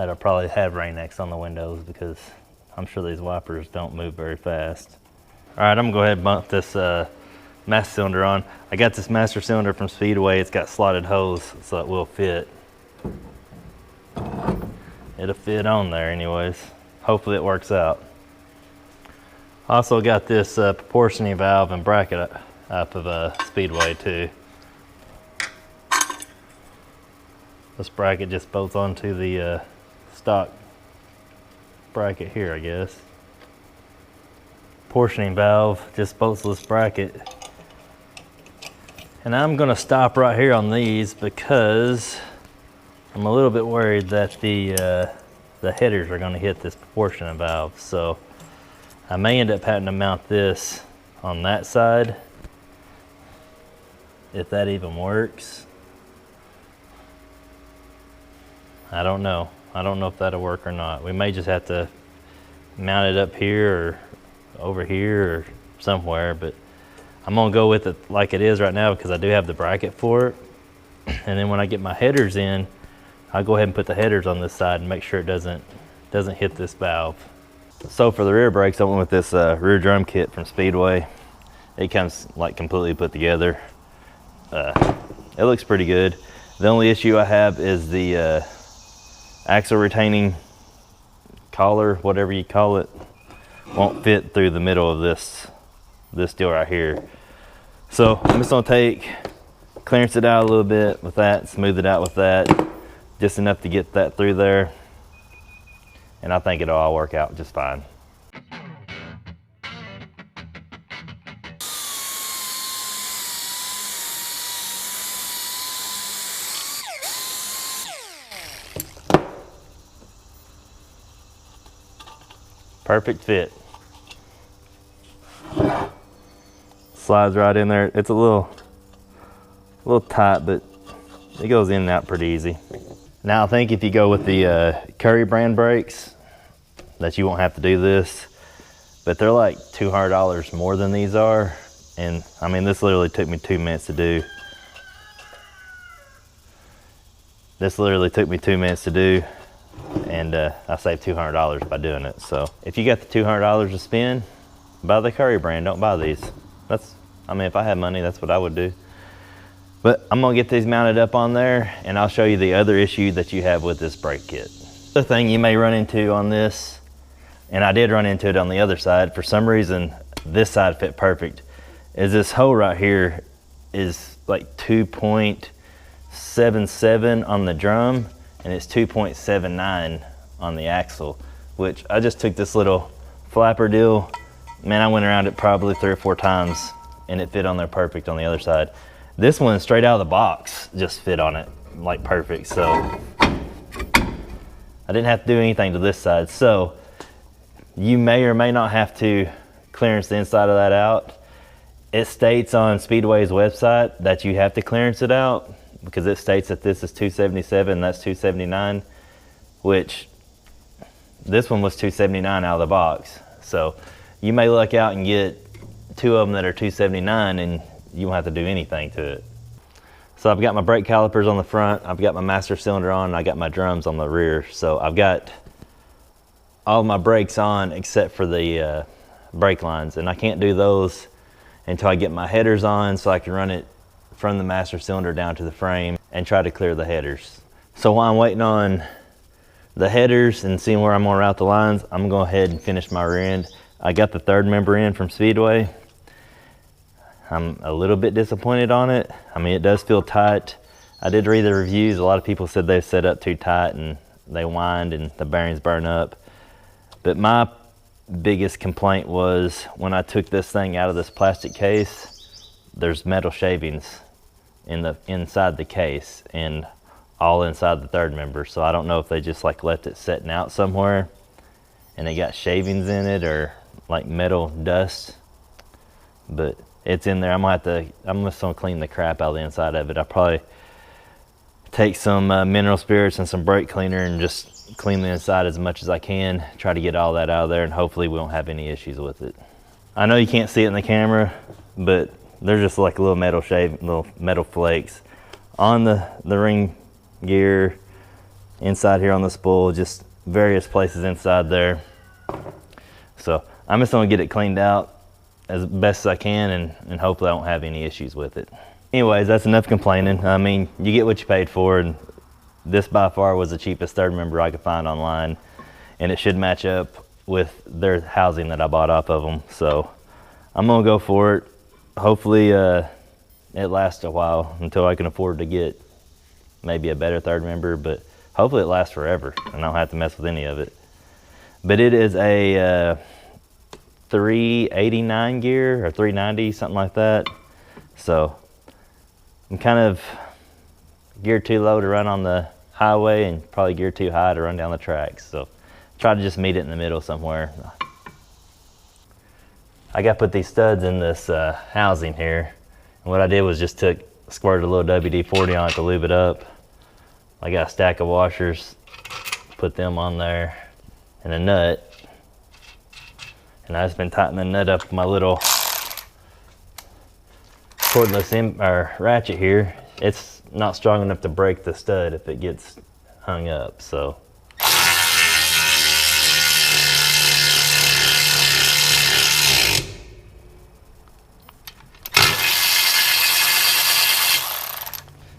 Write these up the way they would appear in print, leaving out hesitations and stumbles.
that'll probably have Rain-X on the windows because I'm sure these wipers don't move very fast. All right, I'm gonna go ahead and bump this master cylinder on. I got this master cylinder from Speedway. It's got slotted hose, so it will fit. It'll fit on there anyways. Hopefully it works out. Also got this proportioning valve and bracket up of Speedway too. This bracket just bolts onto the stock bracket here, I guess. Portioning valve just bolts this bracket. And I'm gonna stop right here on these because I'm a little bit worried that the headers are gonna hit this proportioning valve. So I may end up having to mount this on that side, if that even works. I don't know. I don't know if that'll work or not. We may just have to mount it up here or over here or somewhere, but I'm gonna go with it like it is right now because I do have the bracket for it. And then when I get my headers in, I'll go ahead and put the headers on this side and make sure it doesn't hit this valve. So for the rear brakes, I went with this rear drum kit from Speedway. It comes like completely put together. It looks pretty good. The only issue I have is the axle retaining collar, whatever you call it, won't fit through the middle of this deal right here. So I'm just gonna clearance it out a little bit with that, smooth it out with that, just enough to get that through there. And I think it'll all work out just fine. Perfect fit. Slides right in there. It's a little tight, but it goes in and out pretty easy. Now I think if you go with the Curry brand brakes, that you won't have to do this, but they're like $200 more than these are. And I mean, this literally took me 2 minutes to do. And I saved $200 by doing it. So if you got the $200 to spend, buy the Curry brand, don't buy these. I mean, if I had money, that's what I would do. But I'm gonna get these mounted up on there and I'll show you the other issue that you have with this brake kit. The thing you may run into on this, and I did run into it on the other side, for some reason this side fit perfect, is this hole right here is like 2.77 on the drum and it's 2.79 on the axle, which I just took this little flapper deal. Man, I went around it probably 3 or 4 times and it fit on there perfect on the other side. This one straight out of the box just fit on it like perfect. So I didn't have to do anything to this side. So you may or may not have to clearance the inside of that out. It states on Speedway's website that you have to clearance it out because it states that this is 277, that's 279, which this one was 279 out of the box. So you may luck out and get 2 of them that are 279 and you won't have to do anything to it. So I've got my brake calipers on the front, I've got my master cylinder on, and I got my drums on the rear. So I've got all my brakes on except for the brake lines, and I can't do those until I get my headers on so I can run it from the master cylinder down to the frame and try to clear the headers. So while I'm waiting on the headers and seeing where I'm gonna route the lines, I'm gonna go ahead and finish my rear end. I got the 3rd member in from Speedway. I'm a little bit disappointed on it. I mean, it does feel tight. I did read the reviews. A lot of people said they set up too tight and they whined and the bearings burn up. But my biggest complaint was when I took this thing out of this plastic case, there's metal shavings inside the case and all inside the 3rd member. So I don't know if they just like left it setting out somewhere and it got shavings in it or like metal dust, but it's in there. I'm just gonna clean the crap out of the inside of it. I'll probably take some mineral spirits and some brake cleaner and just clean the inside as much as I can, try to get all that out of there, and hopefully we won't have any issues with it. I know you can't see it in the camera, but they're just like little metal flakes on the ring gear, inside here on the spool, just various places inside there. So I'm just gonna get it cleaned out as best as I can, and hopefully I won't have any issues with it. Anyways, that's enough complaining. I mean, you get what you paid for, and this by far was the cheapest third member I could find online, and it should match up with their housing that I bought off of them. So I'm gonna go for it. Hopefully it lasts a while until I can afford to get maybe a better third member, but hopefully it lasts forever and I don't have to mess with any of it. But it is a 389 gear or 390, something like that. So I'm kind of geared too low to run on the highway and probably geared too high to run down the tracks. So try to just meet it in the middle somewhere. I got to put these studs in this housing here. And what I did was just squirted a little WD-40 on it to lube it up. I got a stack of washers, put them on there, and a nut. And I've just been tightening the nut up with my little cordless ratchet here. It's not strong enough to break the stud if it gets hung up, so.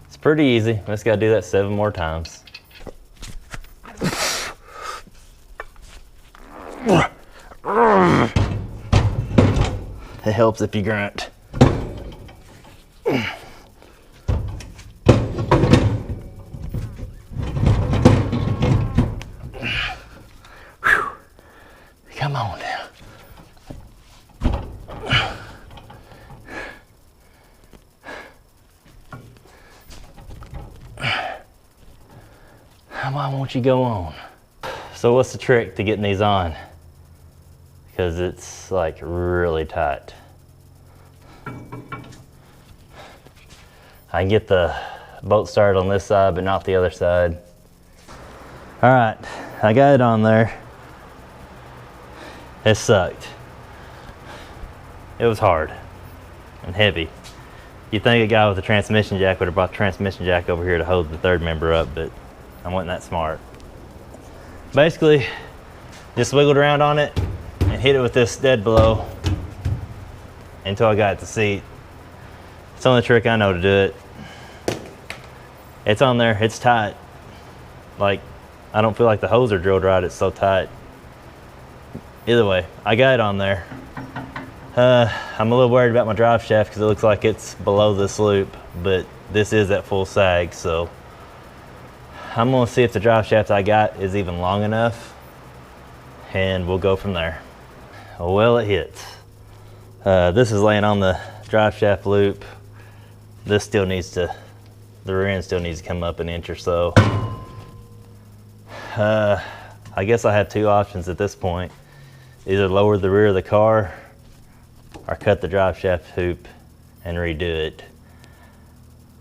It's pretty easy. I just gotta do that 7 more times. It helps if you grunt. Come on now. Why won't you go on? So what's the trick to getting these on? Because it's like really tight. I can get the bolt started on this side, but not the other side. All right, I got it on there. It sucked. It was hard and heavy. You'd think a guy with a transmission jack would have brought the transmission jack over here to hold the third member up, but I wasn't that smart. Basically, just wiggled around on it and hit it with this dead blow until I got it to seat. It's the only trick I know to do it. It's on there, it's tight. Like, I don't feel like the hose are drilled right, it's so tight. Either way, I got it on there. I'm a little worried about my drive shaft because it looks like it's below this loop, but this is at full sag, so I'm gonna see if the drive shaft I got is even long enough, and we'll go from there. Well, it hits. This is laying on the drive shaft loop. This still needs to, the rear end still needs to come up an inch or so. I guess I have 2 options at this point. Either lower the rear of the car or cut the drive shaft hoop and redo it.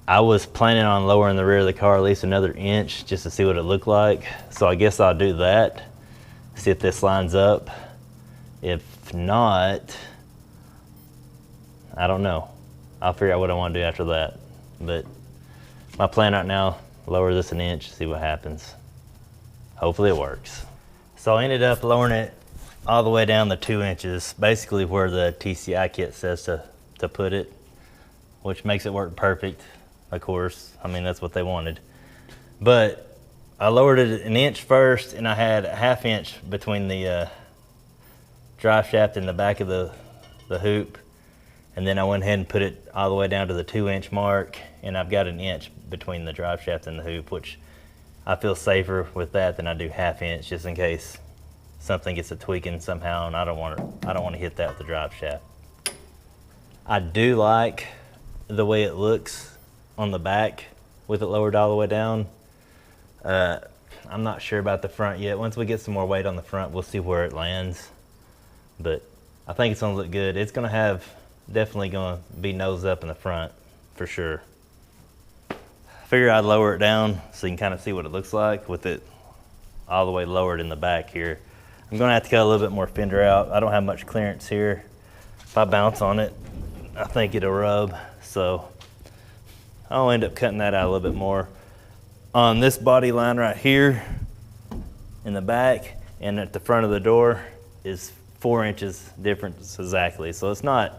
I was planning on lowering the rear of the car at least another inch just to see what it looked like. So I guess I'll do that, see if this lines up. If not, I don't know. I'll figure out what I want to do after that. But my plan right now, lower this an inch, see what happens. Hopefully it works. So I ended up lowering it all the way down to 2 inches, basically where the TCI kit says to put it, which makes it work perfect, of course. I mean, that's what they wanted. But I lowered it an inch first, and I had a 1/2 inch between the drive shaft and the back of the hoop. And then I went ahead and put it all the way down to the 2 inch mark, and I've got an inch between the drive shaft and the hoop, which I feel safer with that than I do 1/2 inch, just in case something gets a tweaking somehow, and I don't want to hit that with the drive shaft. I do like the way it looks on the back with it lowered all the way down. I'm not sure about the front yet. Once we get some more weight on the front, we'll see where it lands. But I think it's gonna look good. It's gonna have, definitely gonna be nose up in the front for sure. I figured I'd lower it down so you can kind of see what it looks like with it all the way lowered in the back here. I'm gonna have to cut a little bit more fender out. I don't have much clearance here. If I bounce on it, I think it'll rub. So I'll end up cutting that out a little bit more. on this body line right here in the back and at the front of the door is 4 inches difference exactly. So it's not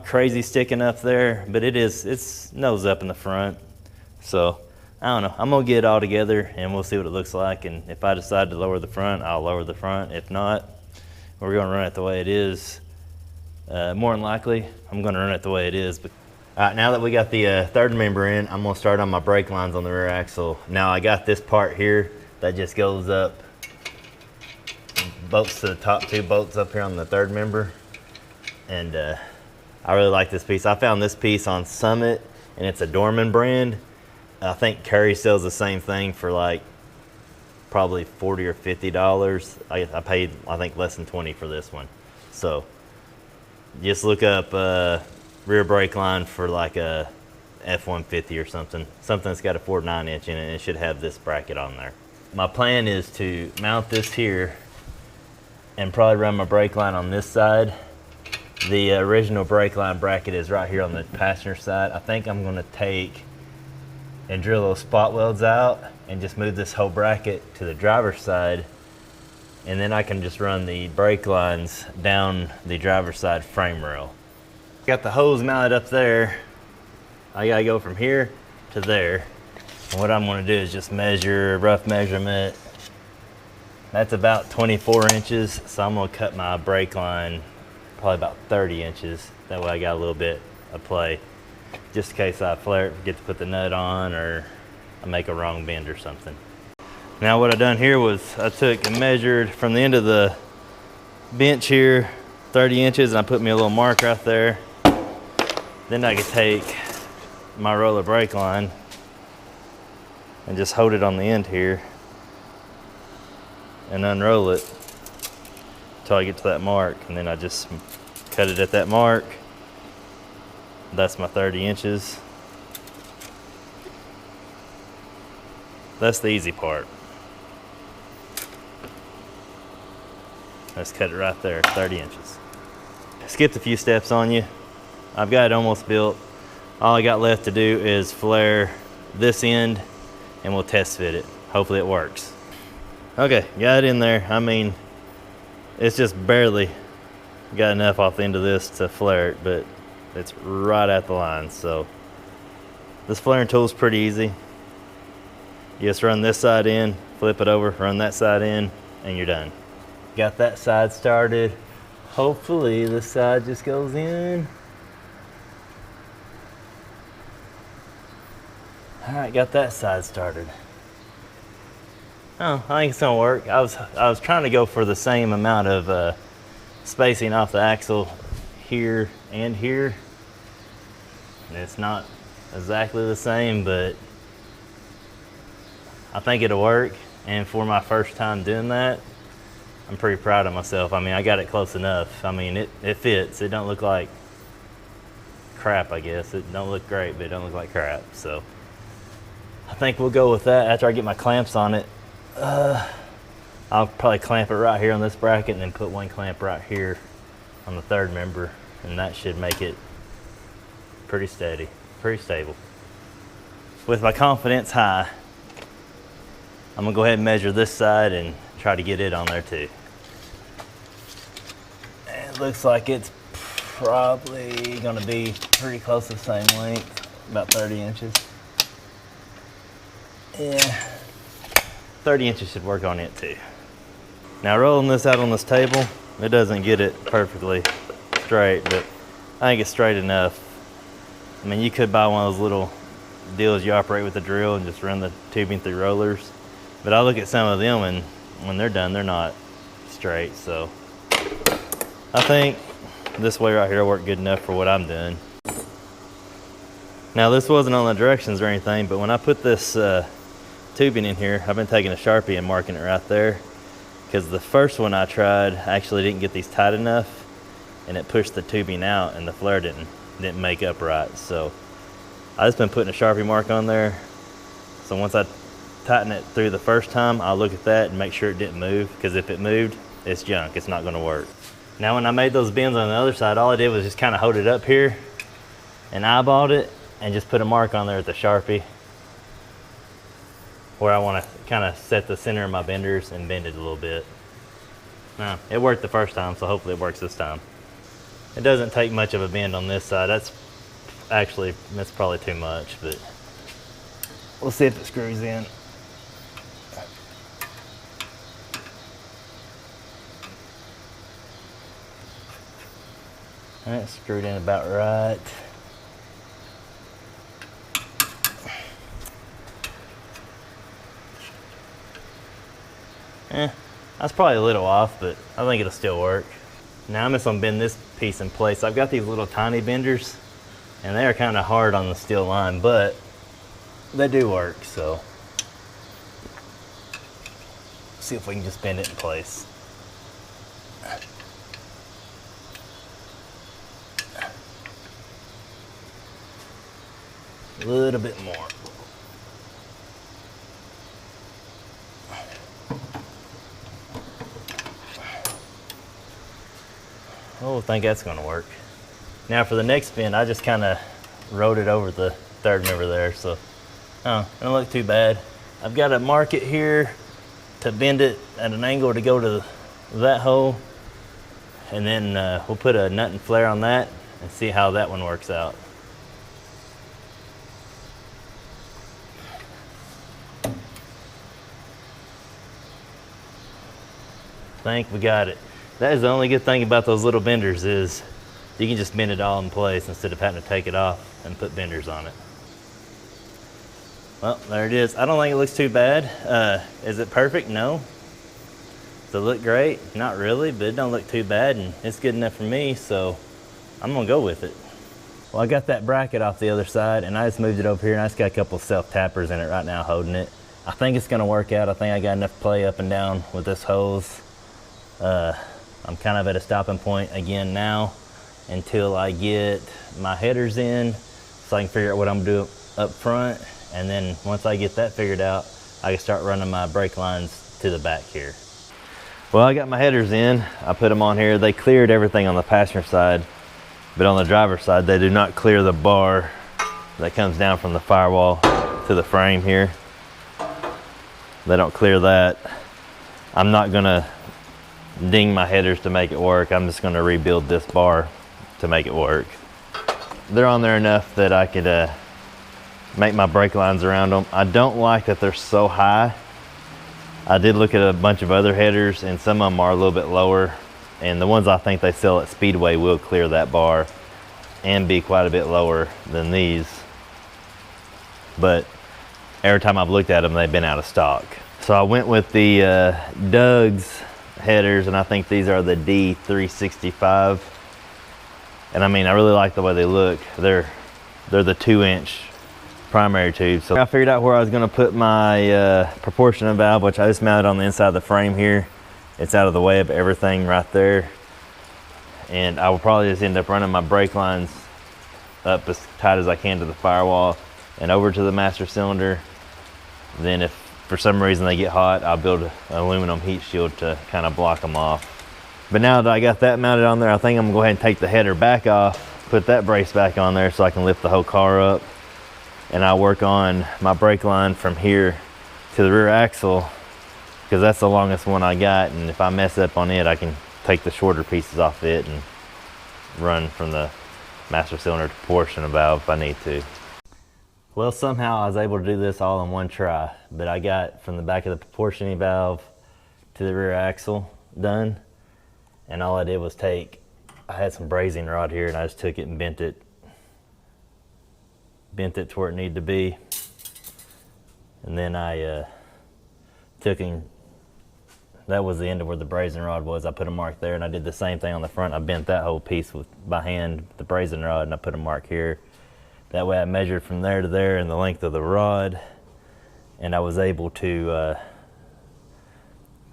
crazy sticking up there, but it's nose up in the front. So I don't know, I'm gonna get it all together and we'll see what it looks like. And if I decide to lower the front, I'll lower the front. If not, we're gonna run it the way it is. More than likely, I'm gonna run it the way it is. But all right, now that we got the third member in, I'm gonna start on my brake lines on the rear axle. Now I got this part here that just goes up, bolts to the top 2 bolts up here on the third member. And I really like this piece. I found this piece on Summit and it's a Dorman brand. I think Curry sells the same thing for like probably $40 or $50. I paid, I think, less than 20 for this one. So just look up rear brake line for like a F-150 or something that's got a 4.9 inch in it, and it should have this bracket on there. My plan is to mount this here and probably run my brake line on this side. The original brake line bracket is right here on the passenger side. I think I'm gonna take and drill those spot welds out and just move this whole bracket to the driver's side, and then I can just run the brake lines down the driver's side frame rail. Got the hose mounted up there. I gotta go from here to there. And what I'm gonna do is just measure, rough measurement. That's about 24 inches, so I'm gonna cut my brake line probably about 30 inches. That way I got a little bit of play, just in case I flare it, forget to put the nut on, or I make a wrong bend or something. Now what I done here was I took and measured from the end of the bench here 30 inches, and I put me a little mark right there. Then I could take my roller brake line and just hold it on the end here and unroll it until I get to that mark, and then I just cut it at that mark. That's my 30 inches. That's the easy part. Let's cut it right there, 30 inches. Skipped a few steps on you. I've got it almost built. All I got left to do is flare this end and we'll test fit it. Hopefully it works. Okay, got it in there. I mean, it's just barely got enough off the end of this to flare it, but it's right at the line. So this flaring tool is pretty easy. You just run this side in, flip it over, run that side in, and you're done. Got that side started. Hopefully this side just goes in. All right, got that side started. Oh, I think it's gonna work. I was trying to go for the same amount of spacing off the axle here and here. And it's not exactly the same, but I think it'll work. And for my first time doing that, I'm pretty proud of myself. I mean, I got it close enough. I mean, it fits. It don't look like crap, I guess. It don't look great, but it don't look like crap. So I think we'll go with that. After I get my clamps on it, I'll probably clamp it right here on this bracket and then put one clamp right here on the third member, and that should make it pretty steady, pretty stable. With my confidence high, I'm gonna go ahead and measure this side and try to get it on there too. And it looks like it's probably gonna be pretty close to the same length, about 30 inches. Yeah, 30 inches should work on it too. Now rolling this out on this table, it doesn't get it perfectly straight, but I think it's straight enough. I mean, you could buy one of those little deals you operate with a drill and just run the tubing through rollers. But I look at some of them, and when they're done, they're not straight. So I think this way right here will work good enough for what I'm doing. Now this wasn't on the directions or anything, but when I put this tubing in here, I've been taking a Sharpie and marking it right there, because the first one I tried actually didn't get these tight enough, and it pushed the tubing out, and the flare didn't make up right. So I just been putting a Sharpie mark on there. So once I tighten it through the first time, I'll look at that and make sure it didn't move, because if it moved, it's junk. It's not going to work. Now when I made those bends on the other side, all I did was just kind of hold it up here and eyeballed it and just put a mark on there with the Sharpie. where I want to kind of set the center of my benders and bend it a little bit. Now, it worked the first time, so hopefully it works this time. It doesn't take much of a bend on this side. That's probably too much, but we'll see if it screws in. That's screwed in about right. That's probably a little off, but I think it'll still work. Now I'm just gonna bend this piece in place. I've got these little tiny benders, and they are kind of hard on the steel line, but they do work, so. See if we can just bend it in place. A little bit more. Oh, I think that's gonna work. Now for the next bend, I just kind of rode it over the third member there, so it don't look too bad. I've got to mark it here to bend it at an angle to go to that hole, and then we'll put a nut and flare on that and see how that one works out. I think we got it. That is the only good thing about those little benders, is you can just bend it all in place instead of having to take it off and put benders on it. Well, there it is. I don't think it looks too bad. Is it perfect? No. Does it look great? Not really, but it don't look too bad, and it's good enough for me, so I'm gonna go with it. Well, I got that bracket off the other side, and I just moved it over here, and I just got a couple self-tappers in it right now holding it. I think it's gonna work out. I think I got enough play up and down with this hose. I'm kind of at a stopping point again now until I get my headers in, so I can figure out what I'm gonna do up front. And then once I get that figured out, I can start running my brake lines to the back here. Well, I got my headers in. I put them on here. They cleared everything on the passenger side, but on the driver's side, they do not clear the bar that comes down from the firewall to the frame here. They don't clear that. I'm not gonna ding my headers to make it work. I'm just gonna rebuild this bar to make it work. They're on there enough that I could make my brake lines around them. I don't like that they're so high. I did look at a bunch of other headers, and some of them are a little bit lower, and the ones I think they sell at Speedway will clear that bar and be quite a bit lower than these. But every time I've looked at them, they've been out of stock. So I went with the Doug's headers, and I think these are the D365. And I mean, I really like the way they look. They're the 2-inch primary tube. So I figured out where I was gonna put my proportionate valve, which I just mounted on the inside of the frame here. It's out of the way of everything right there. And I will probably just end up running my brake lines up as tight as I can to the firewall and over to the master cylinder. Then if for some reason they get hot, I'll build an aluminum heat shield to kind of block them off. But now that I got that mounted on there, I think I'm gonna go ahead and take the header back off, put that brace back on there so I can lift the whole car up. And I'll work on my brake line from here to the rear axle, because that's the longest one I got. And if I mess up on it, I can take the shorter pieces off it and run from the master cylinder to proportion valve if I need to. Well, somehow I was able to do this all in one try, but I got from the back of the proportioning valve to the rear axle done. And all I did was I had some brazing rod here, and I just took it and bent it to where it needed to be. And then I that was the end of where the brazing rod was. I put a mark there, and I did the same thing on the front. I bent that whole piece by hand with the brazing rod, and I put a mark here. That way I measured from there to there and the length of the rod, and I was able to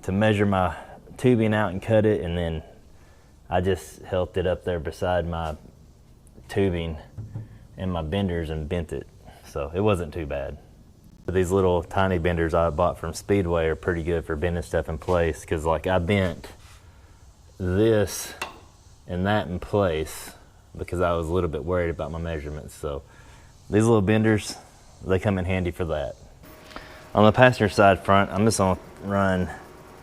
measure my tubing out and cut it, and then I just held it up there beside my tubing and my benders and bent it. So it wasn't too bad. These little tiny benders I bought from Speedway are pretty good for bending stuff in place, because like I bent this and that in place because I was a little bit worried about my measurements. So these little benders, they come in handy for that. On the passenger side front, I'm just gonna run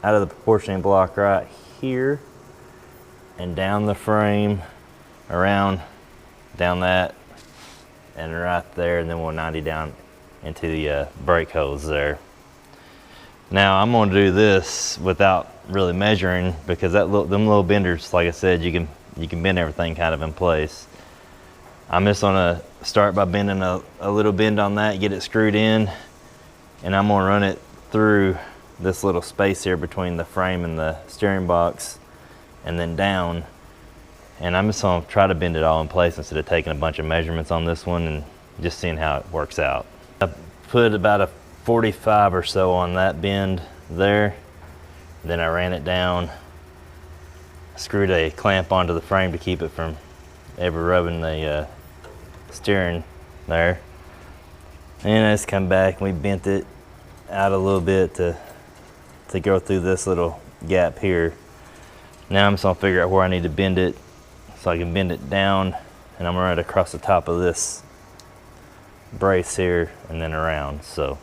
out of the proportioning block right here and down the frame, around, down that, and right there, and then we'll 90 down into the brake hose there. Now I'm gonna do this without really measuring, because them little benders, like I said, you can bend everything kind of in place. I'm just gonna start by bending a little bend on that, get it screwed in, and I'm gonna run it through this little space here between the frame and the steering box, and then down. And I'm just gonna try to bend it all in place instead of taking a bunch of measurements on this one and just seeing how it works out. I put about a 45 or so on that bend there. Then I ran it down, screwed a clamp onto the frame to keep it from ever rubbing the steering there. And I just come back and we bent it out a little bit to go through this little gap here. Now I'm just gonna figure out where I need to bend it so I can bend it down, and I'm gonna run it across the top of this brace here and then around. So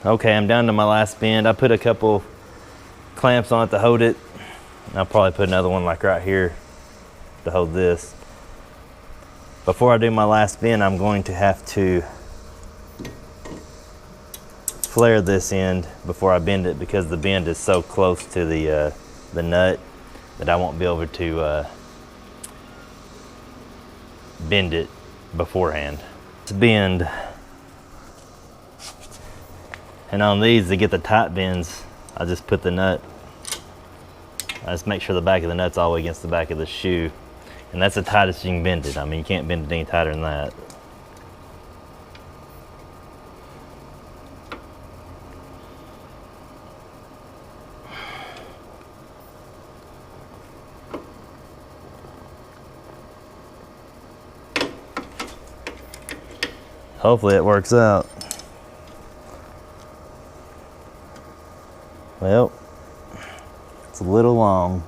okay, I'm down to my last bend. I put a couple clamps on it to hold it. I'll probably put another one like right here to hold this. Before I do my last bend, I'm going to have to flare this end before I bend it, because the bend is so close to the nut that I won't be able to bend it beforehand. It's bend. And on these, to get the tight bends, I just put the nut, I just make sure the back of the nut's all the way against the back of the shoe. And that's the tightest you can bend it. I mean, you can't bend it any tighter than that. Hopefully it works out. Well, it's a little long.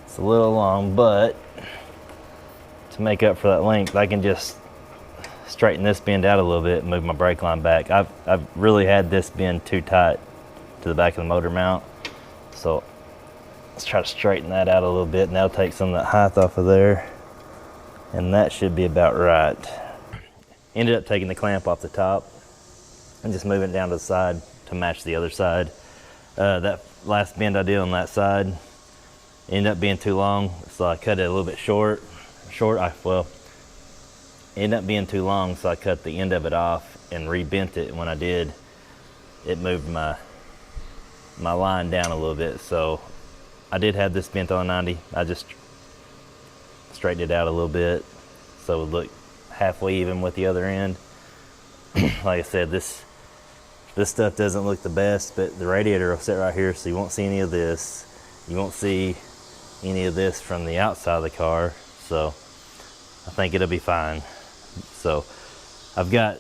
It's a little long, but to make up for that length, I can just straighten this bend out a little bit and move my brake line back. I've really had this bend too tight to the back of the motor mount, so let's try to straighten that out a little bit, and that'll take some of that height off of there. And that should be about right. Ended up taking the clamp off the top and just moving it down to the side to match the other side. That last bend I did on that side ended up being too long, so I cut it a little bit short. Ended up being too long, so I cut the end of it off and re-bent it. And when I did, it moved my line down a little bit. So I did have this bent on 90. I just straighten it out a little bit so it would look halfway even with the other end. Like I said, this stuff doesn't look the best, but the radiator will sit right here, so you won't see any of this. You won't see any of this from the outside of the car, so I think it'll be fine. So I've got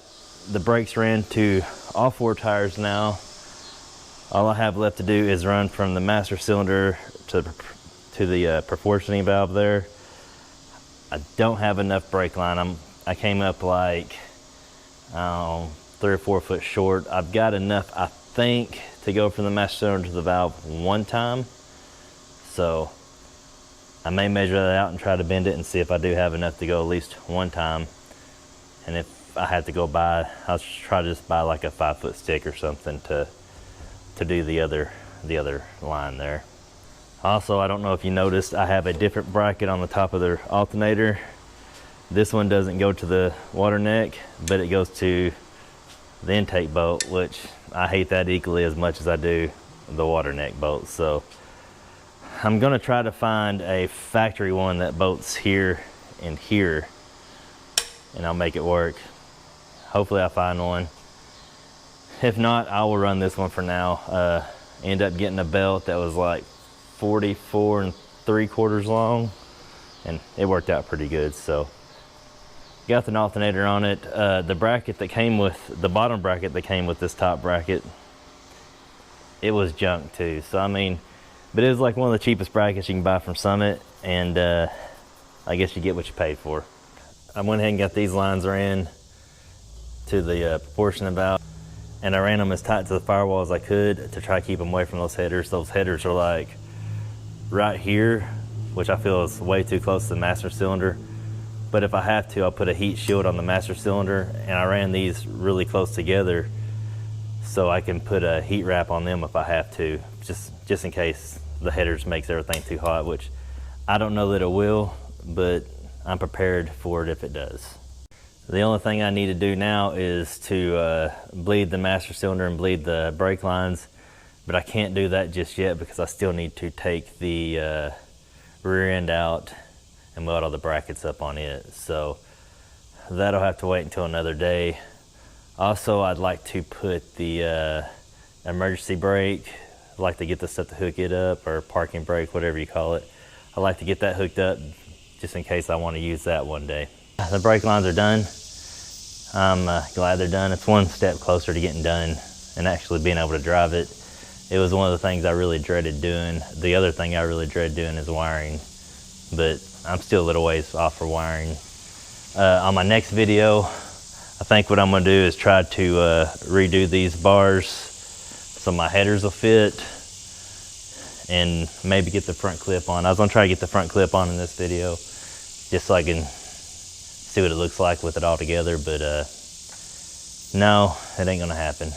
the brakes ran to all 4 tires now. All I have left to do is run from the master cylinder to the proportioning valve there. I don't have enough brake line. I came up like 3 or 4 foot short. I've got enough, I think, to go from the master cylinder to the valve 1 time. So I may measure that out and try to bend it and see if I do have enough to go at least 1 time. And if I had to go buy, I'll try to just buy like a 5-foot stick or something to do the other line there. Also, I don't know if you noticed, I have a different bracket on the top of the alternator. This one doesn't go to the water neck, but it goes to the intake bolt, which I hate that equally as much as I do the water neck bolt. So I'm gonna try to find a factory one that bolts here and here, and I'll make it work. Hopefully I find one. If not, I will run this one for now. End up getting a belt that was like 44 3/4 long, and it worked out pretty good. So got the alternator on it. The bracket that came with, the bottom bracket that came with this top bracket, it was junk too. So I mean, but it was like one of the cheapest brackets you can buy from Summit, and I guess you get what you paid for. I went ahead and got these lines ran to the proportioning valve, and I ran them as tight to the firewall as I could to try to keep them away from those headers. Those headers are like right here, which I feel is way too close to the master cylinder. But if I have to, I'll put a heat shield on the master cylinder, and I ran these really close together so I can put a heat wrap on them if I have to, just in case the headers makes everything too hot, which I don't know that it will, but I'm prepared for it if it does. The only thing I need to do now is to bleed the master cylinder and bleed the brake lines, but I can't do that just yet because I still need to take the rear end out and weld all the brackets up on it. So that'll have to wait until another day. Also, I'd like to put the emergency brake. I'd like to get the stuff to hook it up, or parking brake, whatever you call it. I'd like to get that hooked up just in case I want to use that one day. The brake lines are done. I'm glad they're done. It's one step closer to getting done and actually being able to drive it. It was one of the things I really dreaded doing. The other thing I really dread doing is wiring, but I'm still a little ways off for wiring. On my next video, I think what I'm gonna do is try to redo these bars so my headers will fit, and maybe get the front clip on. I was gonna try to get the front clip on in this video just so I can see what it looks like with it all together, but no, it ain't gonna happen.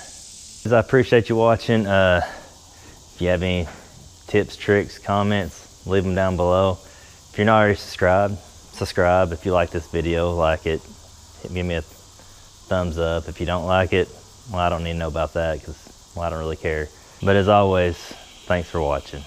I appreciate you watching. If you have any tips, tricks, comments, leave them down below. If you're not already subscribed, subscribe. If you like this video, like it, give me a thumbs up. If you don't like it, well, I don't need to know about that because, well, I don't really care. But as always, thanks for watching.